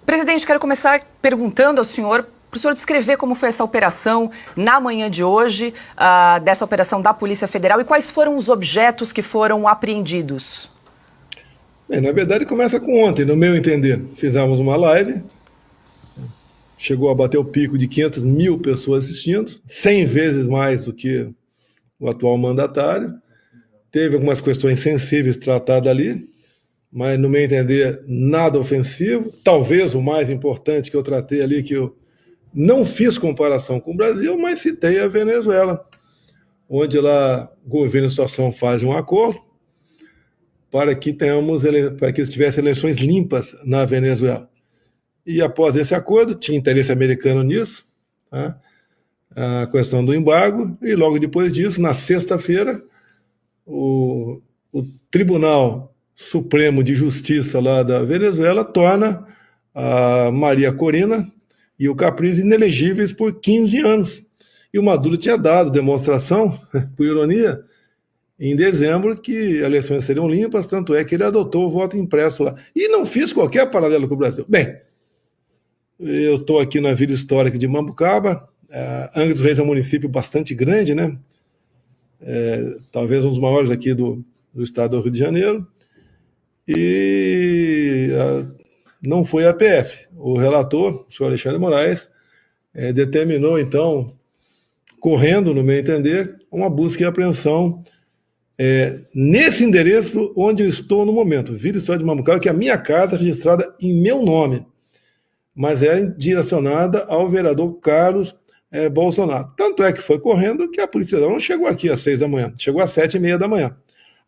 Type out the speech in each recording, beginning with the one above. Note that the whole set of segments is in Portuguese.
Presidente, quero começar perguntando ao senhor, para o senhor descrever como foi essa operação na manhã de hoje, dessa operação da Polícia Federal, e quais foram os objetos que foram apreendidos. Bem, na verdade começa com ontem, no meu entender. Fizemos uma live, chegou a bater o pico de 500 mil pessoas assistindo, 100 vezes mais do que o atual mandatário. Teve algumas questões sensíveis tratadas ali, mas, no meu entender, nada ofensivo. Talvez o mais importante que eu tratei ali, que eu não fiz comparação com o Brasil, mas citei a Venezuela, onde lá o governo e a situação fazem um acordo para que tivesse eleições limpas na Venezuela. E após esse acordo, tinha interesse americano nisso, tá? A questão do embargo, e logo depois disso, na sexta-feira, o Tribunal Supremo de Justiça lá da Venezuela torna a Maria Corina e o Capriles inelegíveis por 15 anos. E o Maduro tinha dado demonstração, por ironia, em dezembro, que eleições seriam limpas, tanto é que ele adotou o voto impresso lá. E não fiz qualquer paralelo com o Brasil. Bem, eu estou aqui na Vila Histórica de Mambucaba. Angra dos Reis é um município bastante grande, né? Talvez um dos maiores aqui do estado do Rio de Janeiro. E não foi a PF. O relator, o senhor Alexandre Moraes, determinou, então, correndo, no meu entender, uma busca e apreensão nesse endereço onde eu estou no momento, Vila Histórica de Mambucaba, que é a minha casa registrada em meu nome, mas era direcionada ao vereador Carlos Bolsonaro. Tanto é que foi correndo que a Polícia Federal não chegou aqui às 6 da manhã, chegou às 7h30 da manhã.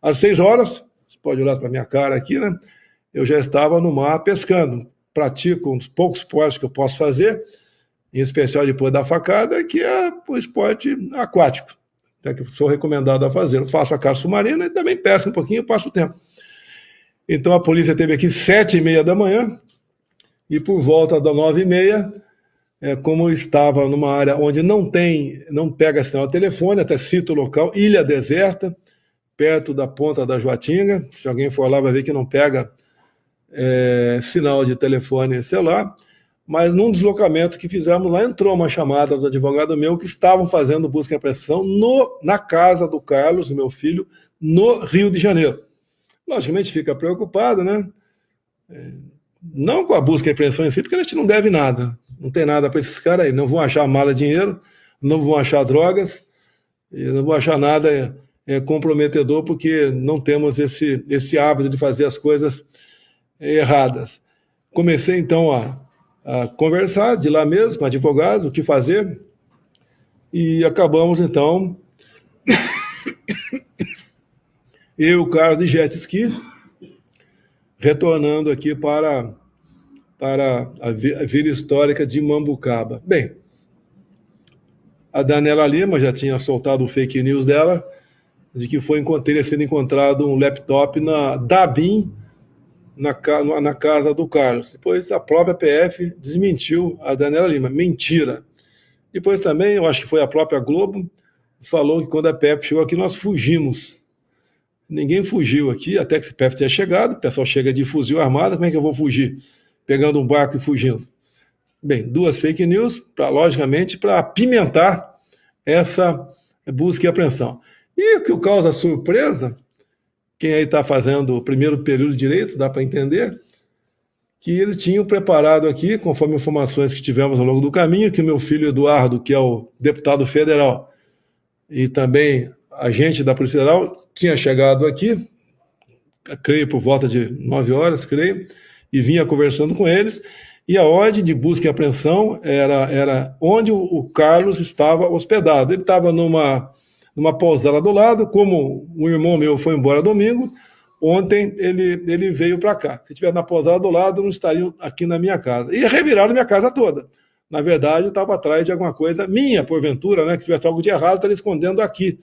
Às 6 horas, você pode olhar para a minha cara aqui, né? Eu já estava no mar pescando. Pratico um dos poucos esportes que eu posso fazer, em especial depois da facada, que é o esporte aquático, que eu sou recomendado a fazer. Eu faço a caça submarina e também pesco um pouquinho e passo o tempo. Então a polícia esteve aqui às 7h30 da manhã, e por volta das 9h30, como eu estava numa área onde não pega sinal de telefone, até cito o local, Ilha Deserta, perto da Ponta da Joatinga. Se alguém for lá vai ver que não pega sinal de telefone celular, mas num deslocamento que fizemos lá, entrou uma chamada do advogado meu que estavam fazendo busca e apreensão na casa do Carlos, meu filho, no Rio de Janeiro. Logicamente fica preocupado, né? Não com a busca e apreensão em si, porque a gente não deve nada, não tem nada para esses caras aí, não vão achar mala dinheiro, não vão achar drogas, não vão achar nada comprometedor, porque não temos esse hábito de fazer as coisas erradas. Comecei então a conversar de lá mesmo com advogados, o que fazer, e acabamos então eu e o Carlos de jet ski retornando aqui para a Vila Histórica de Mambucaba. Bem, a Daniela Lima já tinha soltado o fake news dela, de que teria sido encontrado um laptop da BIM na casa do Carlos. Depois a própria PF desmentiu a Daniela Lima. Mentira. Depois também, eu acho que foi a própria Globo, falou que quando a PF chegou aqui, nós fugimos. Ninguém fugiu aqui, até que a PF tenha chegado, o pessoal chega de fuzil armado, como é que eu vou fugir? Pegando um barco e fugindo. Bem, duas fake news, logicamente, para apimentar essa busca e apreensão. E o que causa surpresa, quem aí está fazendo o primeiro período de direito, dá para entender, que eles tinham preparado aqui, conforme informações que tivemos ao longo do caminho, que o meu filho Eduardo, que é o deputado federal e também agente da Polícia Federal, tinha chegado aqui, creio por volta de 9 horas, creio, e vinha conversando com eles, e a ordem de busca e apreensão era onde o Carlos estava hospedado. Ele estava numa pousada do lado, como o irmão meu foi embora domingo, ontem ele veio para cá. Se estiver na pousada do lado, não estaria aqui na minha casa. E reviraram minha casa toda. Na verdade, estava atrás de alguma coisa minha, porventura, né? Que se tivesse algo de errado, estaria escondendo aqui.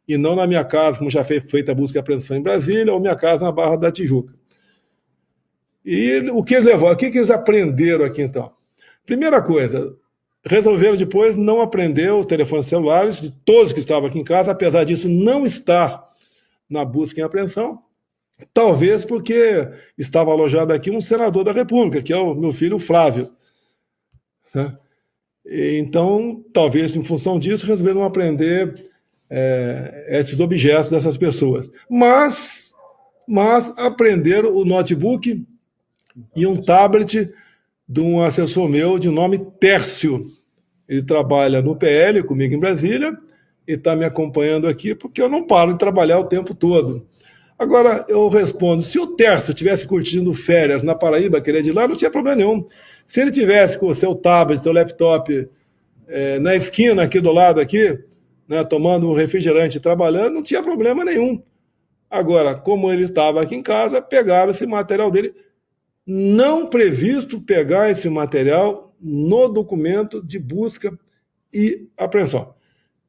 E não na minha casa, como já foi feita a busca e apreensão em Brasília, ou minha casa na Barra da Tijuca. E o que eles levou? O que eles aprenderam aqui, então? Primeira coisa, resolveram depois não apreender os telefones celulares de todos que estavam aqui em casa, apesar disso não estar na busca e apreensão. Talvez porque estava alojado aqui um senador da República, que é o meu filho Flávio, né? Então, talvez em função disso, resolveram aprender esses objetos dessas pessoas. Mas aprenderam o notebook e um tablet de um assessor meu de nome Tércio. Ele trabalha no PL comigo em Brasília e está me acompanhando aqui porque eu não paro de trabalhar o tempo todo. Agora, eu respondo, se o Tércio estivesse curtindo férias na Paraíba, que ele é de lá, não tinha problema nenhum. Se ele tivesse com o seu tablet, seu laptop, na esquina aqui do lado, aqui, né, tomando um refrigerante e trabalhando, não tinha problema nenhum. Agora, como ele estava aqui em casa, pegaram esse material dele. Não previsto pegar esse material no documento de busca e apreensão.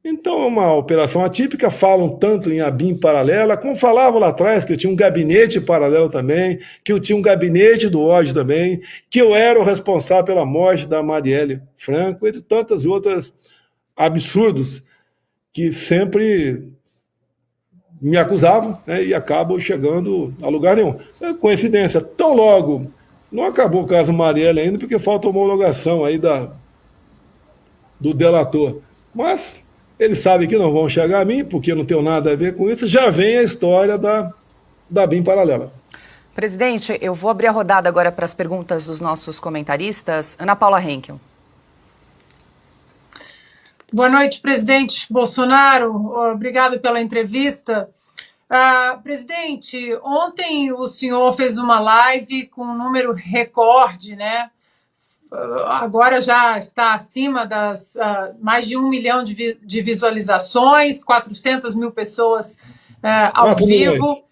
Então, é uma operação atípica, falam tanto em ABIN paralela, como falavam lá atrás, que eu tinha um gabinete paralelo também, que eu tinha um gabinete do ódio também, que eu era o responsável pela morte da Marielle Franco, entre tantos outros absurdos que sempre me acusavam, né, e acabam chegando a lugar nenhum. É coincidência, tão logo, não acabou o caso Marielle ainda, porque falta homologação aí do delator. Mas eles sabem que não vão chegar a mim, porque eu não tenho nada a ver com isso. Já vem a história da BIM paralela. Presidente, eu vou abrir a rodada agora para as perguntas dos nossos comentaristas. Ana Paula Henkel. Boa noite, presidente Bolsonaro. Obrigada pela entrevista. Presidente, ontem o senhor fez uma live com um número recorde, né? Agora já está acima das mais de 1 milhão de visualizações, 400 mil pessoas ao vivo.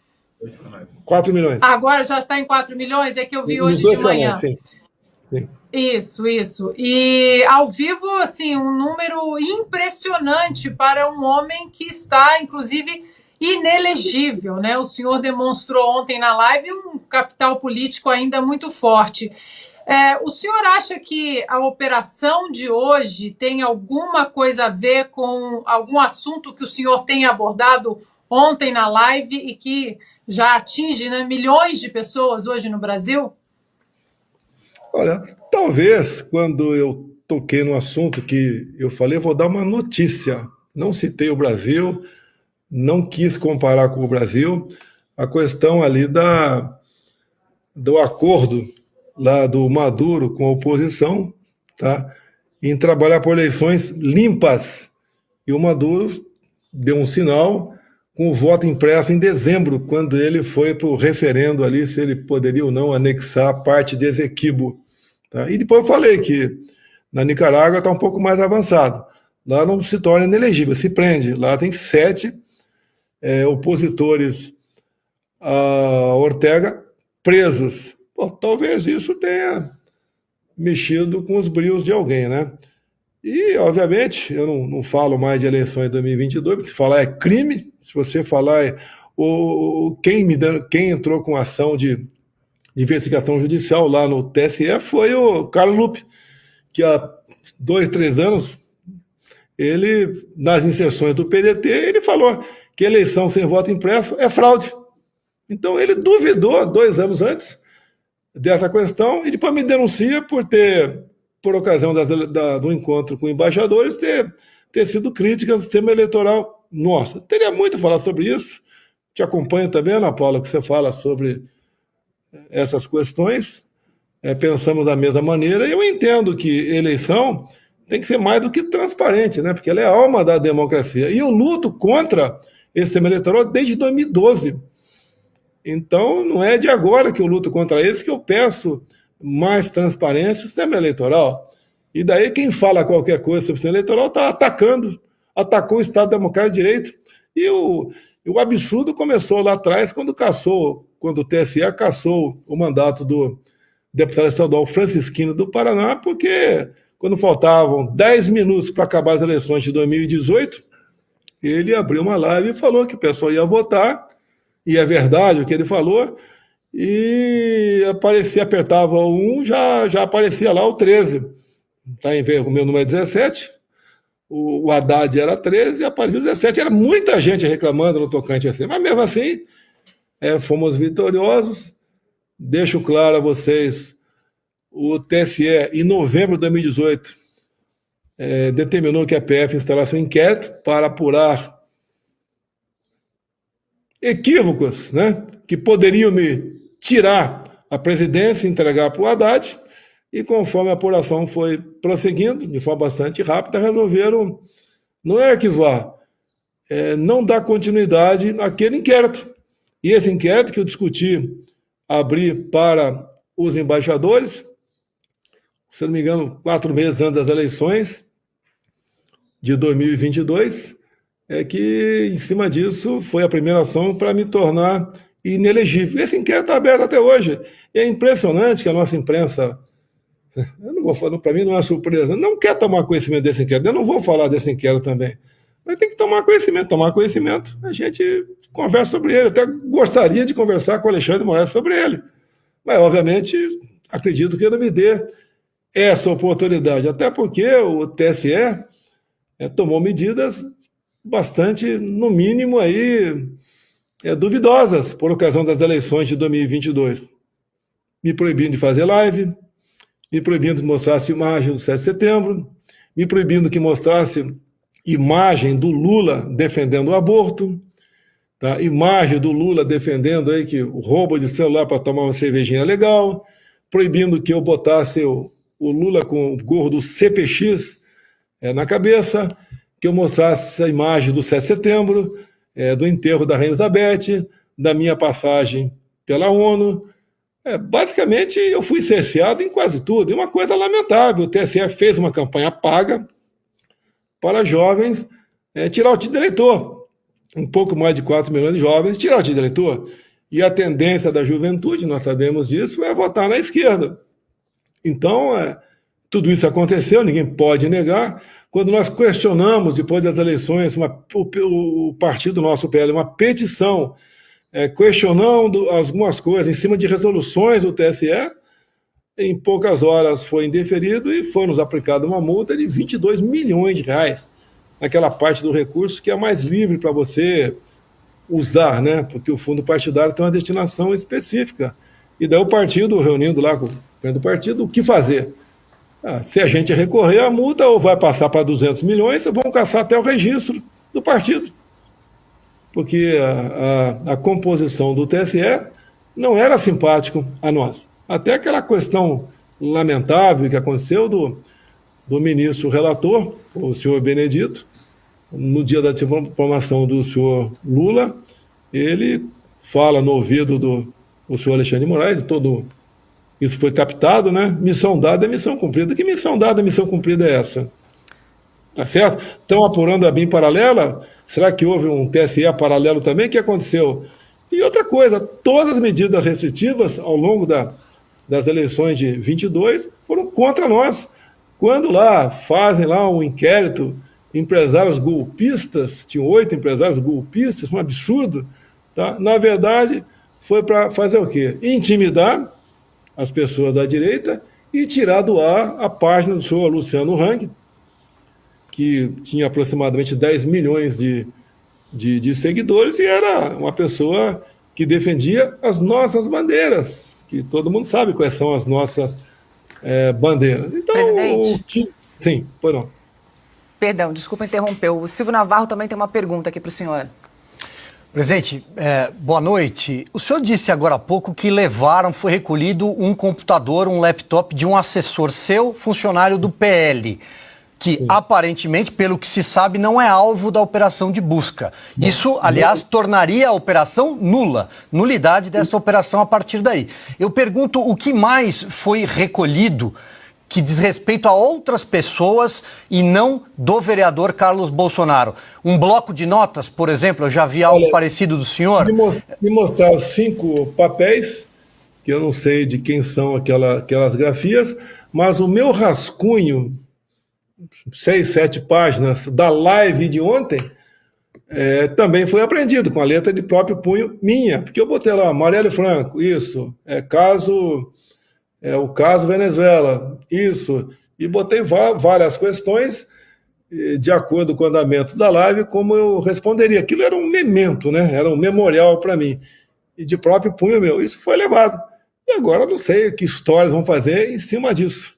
4 milhões. Agora já está em 4 milhões, é que eu vi hoje de manhã. Canais, sim. Sim. Isso. E ao vivo, assim, um número impressionante para um homem que está, inclusive, inelegível, né? O senhor demonstrou ontem na live um capital político ainda muito forte. O senhor acha que a operação de hoje tem alguma coisa a ver com algum assunto que o senhor tenha abordado ontem na live e que já atinge, né, milhões de pessoas hoje no Brasil? Olha, talvez quando eu toquei no assunto que eu falei, vou dar uma notícia. Não citei o Brasil, não quis comparar com o Brasil. A questão ali do acordo lá do Maduro com a oposição, tá, em trabalhar por eleições limpas. E o Maduro deu um sinal com o voto impresso em dezembro, quando ele foi para o referendo ali, se ele poderia ou não anexar parte desse Esequibo. Tá? E depois eu falei que na Nicarágua está um pouco mais avançado. Lá não se torna inelegível, se prende. Lá tem 7 opositores a Ortega presos. Pô, talvez isso tenha mexido com os brios de alguém, né? E, obviamente, eu não falo mais de eleições de 2022, porque se falar é crime, se você falar quem entrou com ação de investigação judicial lá no TSE foi o Carlos Lupe, que há 2, 3 anos, ele, nas inserções do PDT, ele falou que eleição sem voto impresso é fraude. Então, ele duvidou 2 anos antes dessa questão e depois me denuncia por ocasião do encontro com embaixadores, ter sido crítica ao sistema eleitoral nosso. Teria muito a falar sobre isso. Te acompanho também, Ana Paula, que você fala sobre essas questões. Pensamos da mesma maneira. Eu entendo que eleição tem que ser mais do que transparente, né? Porque ela é a alma da democracia. E eu luto contra esse sistema eleitoral desde 2012. Então, não é de agora que eu luto contra eles que eu peço mais transparência no sistema eleitoral. E daí quem fala qualquer coisa sobre o sistema eleitoral está atacou o Estado Democrático de Direito. E o absurdo começou lá atrás, quando o TSE cassou o mandato do deputado estadual Francisquinho do Paraná, porque quando faltavam 10 minutos para acabar as eleições de 2018, ele abriu uma live e falou que o pessoal ia votar, e é verdade o que ele falou, e apertava o 1, já aparecia lá o 13. Tá, o meu número é 17, o Haddad era 13 e apareceu 17. Era muita gente reclamando no tocante assim, mas mesmo assim, fomos vitoriosos. Deixo claro a vocês, o TSE, em novembro de 2018, determinou que a PF instalasse um inquérito para apurar equívocos, né, que poderiam me tirar a presidência e entregar para o Haddad, e conforme a apuração foi prosseguindo, de forma bastante rápida, resolveram não arquivar, não dar continuidade naquele inquérito. E esse inquérito que eu discuti, abri para os embaixadores, se não me engano, 4 meses antes das eleições de 2022, que, em cima disso, foi a primeira ação para me tornar inelegível. Esse inquérito está aberto até hoje. E é impressionante que a nossa imprensa, eu não vou falar, para mim não é surpresa, não quer tomar conhecimento desse inquérito. Eu não vou falar desse inquérito também. Mas tem que tomar conhecimento. A gente conversa sobre ele. Até gostaria de conversar com o Alexandre de Moraes sobre ele. Mas, obviamente, acredito que ele me dê essa oportunidade. Até porque o TSE tomou medidas bastante, no mínimo, aí, duvidosas por ocasião das eleições de 2022. Me proibindo de fazer live, me proibindo que mostrasse imagem do 7 de setembro, me proibindo que mostrasse imagem do Lula defendendo o aborto, tá? Imagem do Lula defendendo aí que o roubo de celular para tomar uma cervejinha é legal, proibindo que eu botasse o Lula com o gorro do CPX na cabeça, que eu mostrasse a imagem do 7 de setembro, do enterro da Rainha Elizabeth, da minha passagem pela ONU. Basicamente, eu fui cerceado em quase tudo. E uma coisa lamentável, o TSE fez uma campanha paga para jovens tirar o título de eleitor. Um pouco mais de 4 milhões de jovens tirar o título de eleitor. E a tendência da juventude, nós sabemos disso, é votar na esquerda. Então, tudo isso aconteceu, ninguém pode negar. Quando nós questionamos, depois das eleições, o partido nosso, o PL, uma petição questionando algumas coisas em cima de resoluções do TSE, em poucas horas foi indeferido e foi nos aplicada uma multa de 22 milhões de reais, naquela parte do recurso que é mais livre para você usar, né? Porque o fundo partidário tem uma destinação específica. E daí o partido, reunindo lá com o presidente do partido, o que fazer? Se a gente recorrer à multa, ou vai passar para 200 milhões, ou vão caçar até o registro do partido. Porque a composição do TSE não era simpático a nós. Até aquela questão lamentável que aconteceu do ministro relator, o senhor Benedito, no dia da diplomação do senhor Lula, ele fala no ouvido do senhor Alexandre de Moraes, isso foi captado, né? Missão dada é missão cumprida. Que missão dada, missão cumprida é essa? Tá certo? Estão apurando a BIM paralela? Será que houve um TSE paralelo também? O que aconteceu? E outra coisa, todas as medidas restritivas ao longo das eleições de 22 foram contra nós. Quando lá fazem lá um inquérito, empresários golpistas, tinham 8 empresários golpistas, um absurdo, tá? Na verdade, foi para fazer o quê? Intimidar as pessoas da direita e tirar do ar a página do senhor Luciano Hang, que tinha aproximadamente 10 milhões de seguidores e era uma pessoa que defendia as nossas bandeiras, que todo mundo sabe quais são as nossas bandeiras. Então, presidente. Sim, foi não. Perdão, desculpa interromper. O Silvio Navarro também tem uma pergunta aqui para o senhor. Presidente, boa noite. O senhor disse agora há pouco que foi recolhido um computador, um laptop de um assessor seu, funcionário do PL, que aparentemente, pelo que se sabe, não é alvo da operação de busca. Isso, aliás, tornaria a operação nula, nulidade dessa operação a partir daí. Eu pergunto o que mais foi recolhido que diz respeito a outras pessoas e não do vereador Carlos Bolsonaro. Um bloco de notas, por exemplo, eu já vi algo parecido do senhor. Me mostraram 5 papéis, que eu não sei de quem são aquelas grafias, mas o meu rascunho, 6, 7 páginas da live de ontem, também foi apreendido com a letra de próprio punho minha, porque eu botei lá, Marielle Franco, isso, o caso Venezuela, isso, e botei várias questões de acordo com o andamento da live, como eu responderia. Aquilo era um memento, né? Era um memorial para mim. e de próprio punho meu. Isso foi levado. E agora não sei que histórias vão fazer em cima disso.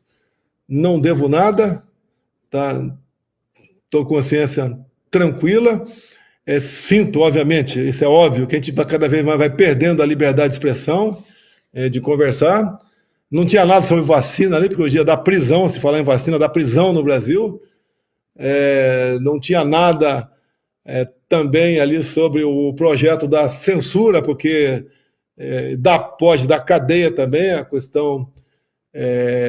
Não devo nada, tá? Estou com consciência tranquila. Sinto, obviamente, isso é óbvio, que a gente cada vez mais vai perdendo a liberdade de expressão, de conversar. Não tinha nada sobre vacina ali, porque hoje é da prisão, se falar em vacina, da prisão no Brasil. Não tinha nada também ali sobre o projeto da censura, porque pode dar cadeia também a questão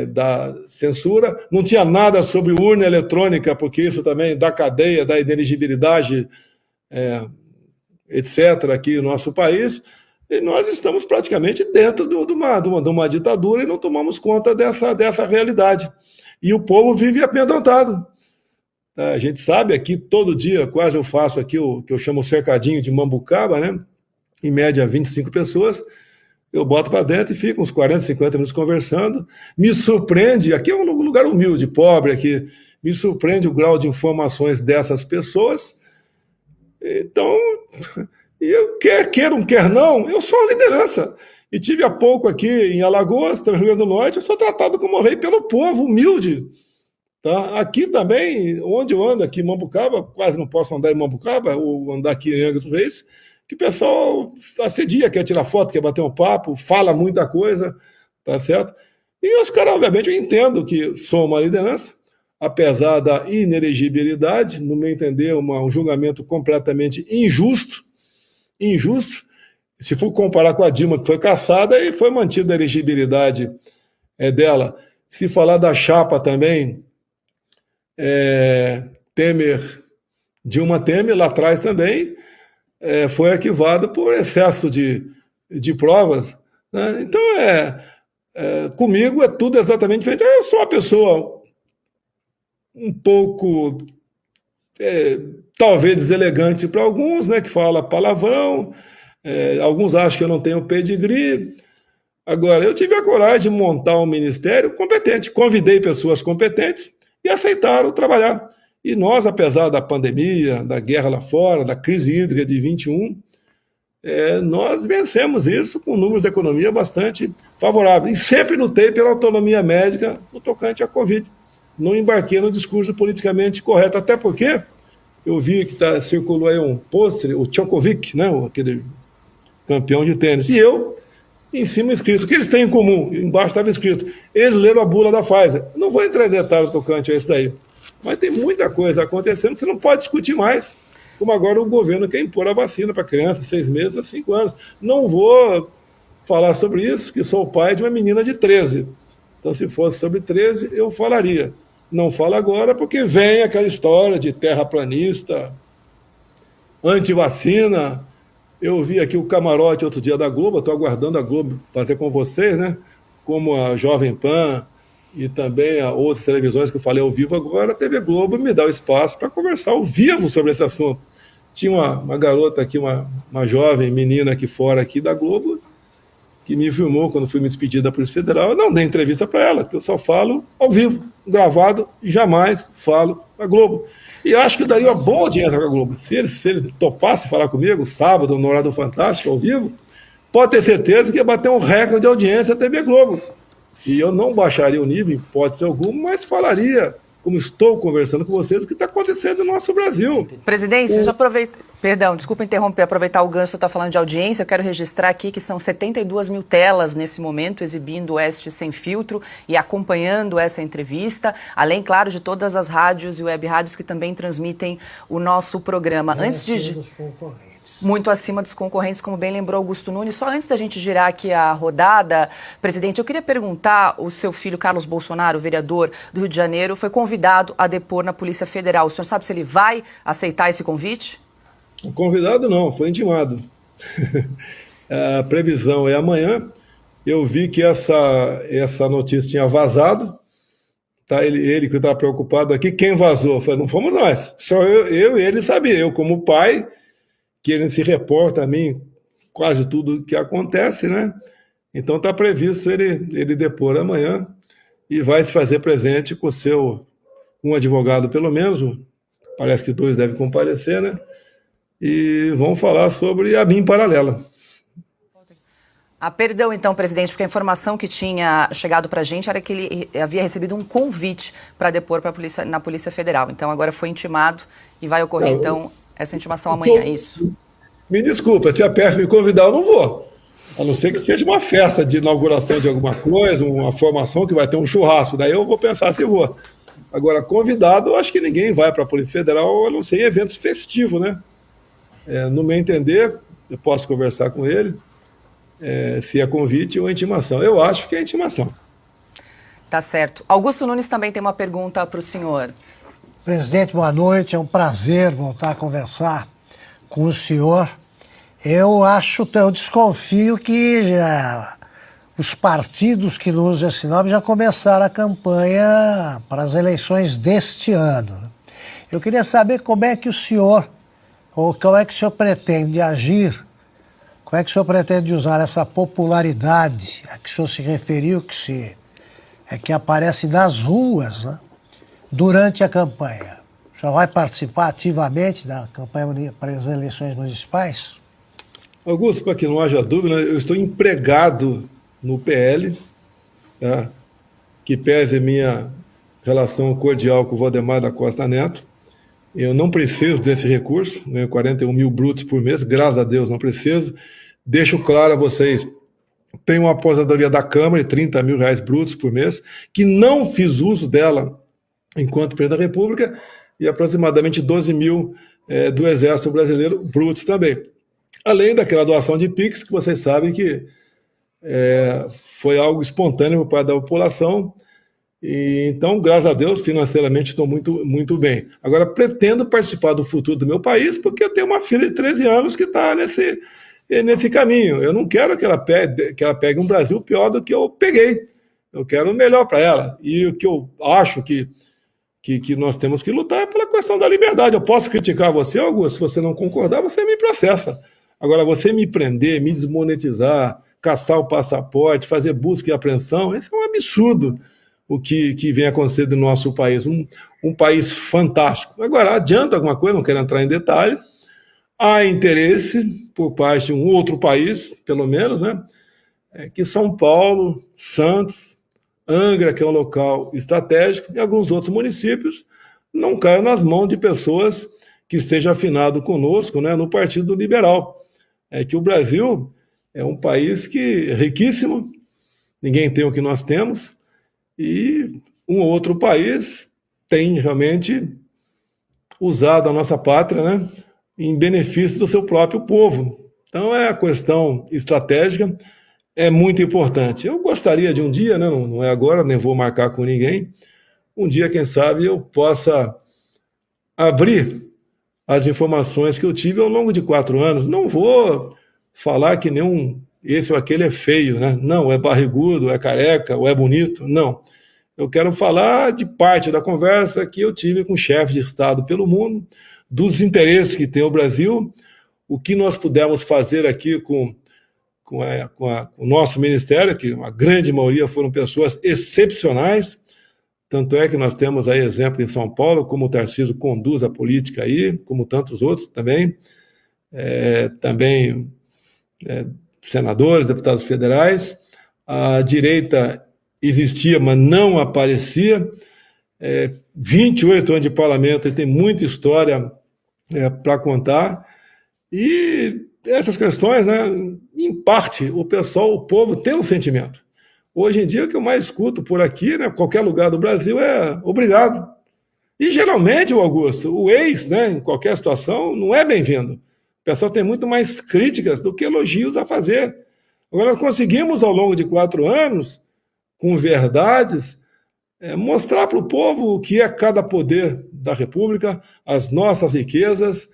da censura. Não tinha nada sobre urna eletrônica, porque isso também dá cadeia, dá inelegibilidade, etc., aqui no nosso país. E nós estamos praticamente dentro de uma ditadura e não tomamos conta dessa realidade. E o povo vive amedrontado. A gente sabe aqui, todo dia, quase eu faço aqui o que eu chamo cercadinho de Mambucaba, né? Em média 25 pessoas, eu boto para dentro e fico uns 40, 50 minutos conversando. Me surpreende, aqui é um lugar humilde, pobre aqui, me surpreende o grau de informações dessas pessoas. Então, eu quer não, eu sou uma liderança. E tive há pouco aqui em Alagoas, no Rio Grande do Norte, eu sou tratado como rei pelo povo humilde. Tá? Aqui também, onde eu ando, aqui em Mambucaba, quase não posso andar em Mambucaba, ou andar aqui em Angra dos Reis, que o pessoal assedia, quer tirar foto, quer bater um papo, fala muita coisa, tá certo? E os caras, obviamente, eu entendo que sou uma liderança, apesar da inelegibilidade, no meu entender, um julgamento completamente injusto, se for comparar com a Dilma, que foi cassada, e foi mantida a elegibilidade dela. Se falar da chapa também, Dilma Temer, lá atrás também, foi arquivado por excesso de provas. Né? Então, comigo é tudo exatamente feito. Eu sou uma pessoa um pouco, talvez deselegante para alguns, né, que fala palavrão, alguns acham que eu não tenho pedigree. Agora, eu tive a coragem de montar um ministério competente, convidei pessoas competentes e aceitaram trabalhar. E nós, apesar da pandemia, da guerra lá fora, da crise hídrica de 21, nós vencemos isso com números de economia bastante favoráveis. E sempre lutei pela autonomia médica no tocante à Covid. Não embarquei no discurso politicamente correto, até porque eu vi que circulou aí um pôster, o Djokovic, né, aquele campeão de tênis, e eu, em cima escrito, o que eles têm em comum? Embaixo estava escrito, eles leram a bula da Pfizer. Não vou entrar em detalhe tocante a isso daí, mas tem muita coisa acontecendo que você não pode discutir mais, como agora o governo quer impor a vacina para crianças, 6 meses a 5 anos. Não vou falar sobre isso, que sou o pai de uma menina de 13. Então, se fosse sobre 13, eu falaria. Não falo agora porque vem aquela história de terraplanista, antivacina. Eu vi aqui o camarote outro dia da Globo, estou aguardando a Globo fazer com vocês, né? Como a Jovem Pan e também a outras televisões que eu falei ao vivo agora, a TV Globo me dá o espaço para conversar ao vivo sobre esse assunto. Tinha uma garota aqui, uma jovem menina aqui fora aqui da Globo, que me filmou quando fui me despedir da Polícia Federal. Eu não dei entrevista para ela, que eu só falo ao vivo, gravado, e jamais falo na Globo. E acho que daria uma boa audiência com a Globo. Se ele topasse falar comigo, sábado, no horário do Fantástico, ao vivo, pode ter certeza que ia bater um recorde de audiência a TV Globo. E eu não baixaria o nível, em hipótese alguma, mas falaria, como estou conversando com vocês, o que está acontecendo no nosso Brasil. Presidente, já aproveita... Perdão, desculpa interromper, aproveitar o gancho, você está falando de audiência, eu quero registrar aqui que são 72 mil telas nesse momento exibindo o Oeste Sem Filtro e acompanhando essa entrevista, além, claro, de todas as rádios e web rádios que também transmitem o nosso programa. Muito acima dos concorrentes, como bem lembrou Augusto Nunes. Só antes da gente girar aqui a rodada, presidente, eu queria perguntar, o seu filho Carlos Bolsonaro, vereador do Rio de Janeiro, foi convidado a depor na Polícia Federal. O senhor sabe se ele vai aceitar esse convite? O convidado não, foi intimado. A previsão é amanhã. Eu vi que essa notícia tinha vazado. Tá? Ele que estava preocupado aqui. Quem vazou? Eu falei, não fomos nós. Só eu e ele sabia. Eu, como pai, que ele se reporta a mim quase tudo que acontece, né? Então está previsto ele depor amanhã e vai se fazer presente com um advogado pelo menos. Parece que 2 devem comparecer, né? E vamos falar sobre a BIM paralela. Perdão, então, presidente, porque a informação que tinha chegado para a gente era que ele havia recebido um convite para depor na Polícia Federal. Então, agora foi intimado e vai ocorrer, então, essa intimação amanhã, é isso? Me desculpa, se a PF me convidar, eu não vou. A não ser que seja uma festa de inauguração de alguma coisa, uma formação que vai ter um churrasco. Daí eu vou pensar se vou. Agora, convidado, eu acho que ninguém vai para a Polícia Federal, a não ser em eventos festivos, né? No meu entender, eu posso conversar com ele, se é convite ou intimação. Eu acho que é intimação. Tá certo. Augusto Nunes também tem uma pergunta para o senhor. Presidente, boa noite. É um prazer voltar a conversar com o senhor. Eu desconfio que os partidos que no Usa Sinop já começaram a campanha para as eleições deste ano, né? Eu queria saber como é que o senhor pretende agir, como é que o senhor pretende usar essa popularidade a que o senhor se referiu, que aparece nas ruas, né, durante a campanha. O senhor vai participar ativamente da campanha para as eleições municipais? Augusto, para que não haja dúvida, eu estou empregado no PL, tá? Que pese minha relação cordial com o Valdemar da Costa Neto. Eu não preciso desse recurso, ganho 41 mil brutos por mês, graças a Deus não preciso. Deixo claro a vocês, tenho uma aposentadoria da Câmara de 30 mil reais brutos por mês, que não fiz uso dela enquanto presidente da República, e aproximadamente 12 mil do Exército Brasileiro brutos também. Além daquela doação de Pix, que vocês sabem que foi algo espontâneo por parte da população. E, então, graças a Deus, financeiramente estou muito, muito bem. Agora, pretendo participar do futuro do meu país, porque eu tenho uma filha de 13 anos que está nesse caminho. Eu não quero que ela pegue um Brasil pior do que eu peguei. Eu quero o melhor para ela. E o que eu acho que nós temos que lutar é pela questão da liberdade. Eu posso criticar você, Augusto, se você não concordar, você me processa. Agora, você me prender, me desmonetizar, caçar o passaporte, fazer busca e apreensão, esse é um absurdo o que vem acontecendo no nosso país. Um país fantástico. Agora, adianta alguma coisa, não quero entrar em detalhes, há interesse por parte de um outro país, pelo menos, né, que São Paulo, Santos, Angra, que é um local estratégico, e alguns outros municípios não caiam nas mãos de pessoas que estejam afinadas conosco, né, no Partido Liberal. É que o Brasil é um país riquíssimo, ninguém tem o que nós temos, e um outro país tem realmente usado a nossa pátria, né, em benefício do seu próprio povo. Então a questão estratégica é muito importante. Eu gostaria de um dia, né, não é agora, nem vou marcar com ninguém, um dia, quem sabe, eu possa abrir as informações que eu tive ao longo de 4 anos. Não vou falar que esse ou aquele é feio, né? Não, é barrigudo, é careca, ou é bonito, não. Eu quero falar de parte da conversa que eu tive com chefes de Estado pelo mundo, dos interesses que tem o Brasil, o que nós pudemos fazer aqui com o nosso ministério, que a grande maioria foram pessoas excepcionais. Tanto é que nós temos aí exemplo em São Paulo, como o Tarcísio conduz a política aí, como tantos outros também, senadores, deputados federais. A direita existia, mas não aparecia. 28 anos de parlamento, e tem muita história para contar. E essas questões, né, em parte, o povo tem um sentimento. Hoje em dia, o que eu mais escuto por aqui, né, qualquer lugar do Brasil, é obrigado. E geralmente, Augusto, o ex, né, em qualquer situação, não é bem-vindo. O pessoal tem muito mais críticas do que elogios a fazer. Agora, nós conseguimos, ao longo de 4 anos, com verdades, mostrar para o povo o que é cada poder da República, as nossas riquezas,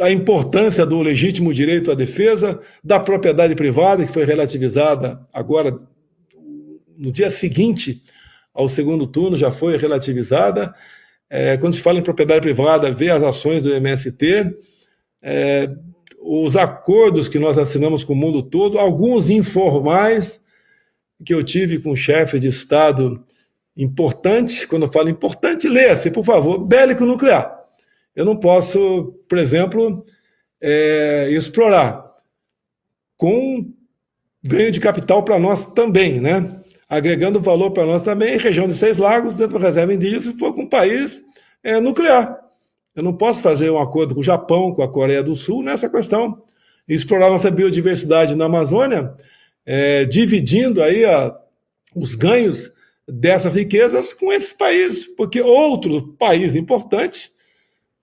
a importância do legítimo direito à defesa, da propriedade privada, que foi relativizada agora, no dia seguinte ao segundo turno, já foi relativizada. Quando se fala em propriedade privada, vê as ações do MST, os acordos que nós assinamos com o mundo todo, alguns informais, que eu tive com chefes de Estado importantes. Quando eu falo importante, leia-se, por favor, bélico nuclear. Eu não posso, por exemplo, explorar com ganho de capital para nós também, né? Agregando valor para nós também, região de 6 lagos, dentro da reserva indígena, se for com um país nuclear. Eu não posso fazer um acordo com o Japão, com a Coreia do Sul nessa questão. Explorar nossa biodiversidade na Amazônia, dividindo aí os ganhos dessas riquezas com esses países, porque outro país importante,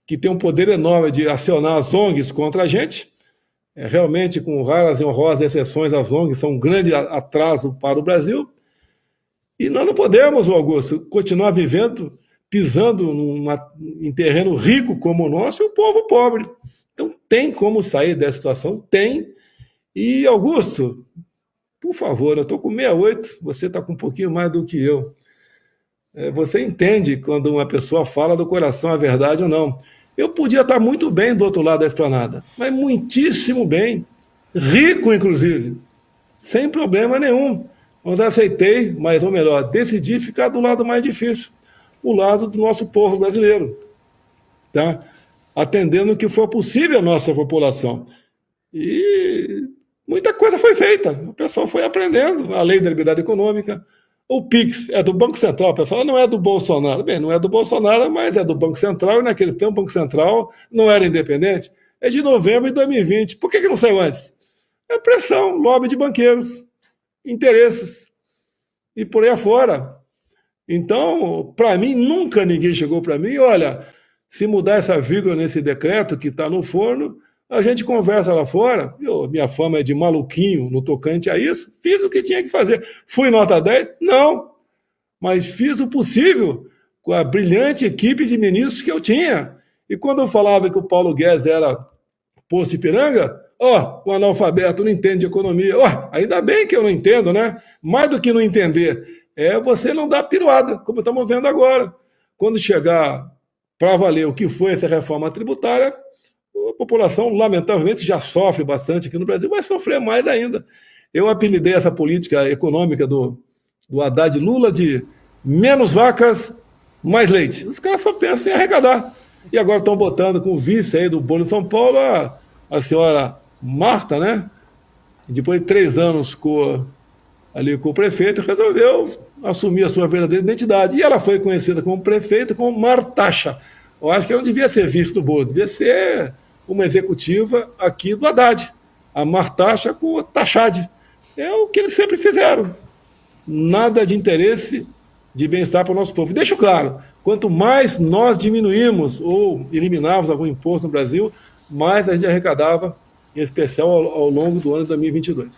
que tem um poder enorme de acionar as ONGs contra a gente, realmente, com raras e honrosas exceções, as ONGs são um grande atraso para o Brasil, e nós não podemos, Augusto, continuar vivendo, pisando em terreno rico como o nosso, e o povo pobre. Então, tem como sair dessa situação? Tem. E, Augusto, por favor, eu estou com 68, você está com um pouquinho mais do que eu. Você entende quando uma pessoa fala do coração a verdade ou não. Eu podia estar muito bem do outro lado da esplanada, mas muitíssimo bem, rico, inclusive, sem problema nenhum. Mas aceitei, mas, ou melhor, decidi ficar do lado mais difícil, o lado do nosso povo brasileiro, tá? Atendendo o que for possível à nossa população. E muita coisa foi feita, o pessoal foi aprendendo, a lei da liberdade econômica, o PIX é do Banco Central, o pessoal não é do Bolsonaro. Bem, não é do Bolsonaro, mas é do Banco Central, e naquele tempo o Banco Central não era independente. É de novembro de 2020. Por que não saiu antes? É pressão, lobby de banqueiros, interesses, e por aí afora. Então, para mim, nunca ninguém chegou para mim, olha, se mudar essa vírgula nesse decreto que está no forno, a gente conversa lá fora. Minha fama é de maluquinho no tocante a isso, fiz o que tinha que fazer. Fui nota 10? Não, mas fiz o possível com a brilhante equipe de ministros que eu tinha. E quando eu falava que o Paulo Guedes era Poço Ipiranga, o analfabeto não entende de economia. Ainda bem que eu não entendo, né? Mais do que não entender, você não dar piruada, como estamos vendo agora. Quando chegar para valer o que foi essa reforma tributária, a população, lamentavelmente, já sofre bastante aqui no Brasil, vai sofrer mais ainda. Eu apelidei essa política econômica do Haddad Lula de menos vacas, mais leite. Os caras só pensam em arrecadar. E agora estão botando com o vice aí do bolo de São Paulo a senhora Marta, né? E depois de 3 anos com o prefeito, resolveu assumir a sua verdadeira identidade. E ela foi conhecida como prefeita, como Martaxa. Eu acho que ela não devia ser vice do bolo, devia ser uma executiva aqui do Haddad. A Martaxa com o Taxade. É o que eles sempre fizeram. Nada de interesse de bem-estar para o nosso povo. E deixo claro, quanto mais nós diminuímos ou eliminávamos algum imposto no Brasil, mais a gente arrecadava, em especial ao longo do ano de 2022.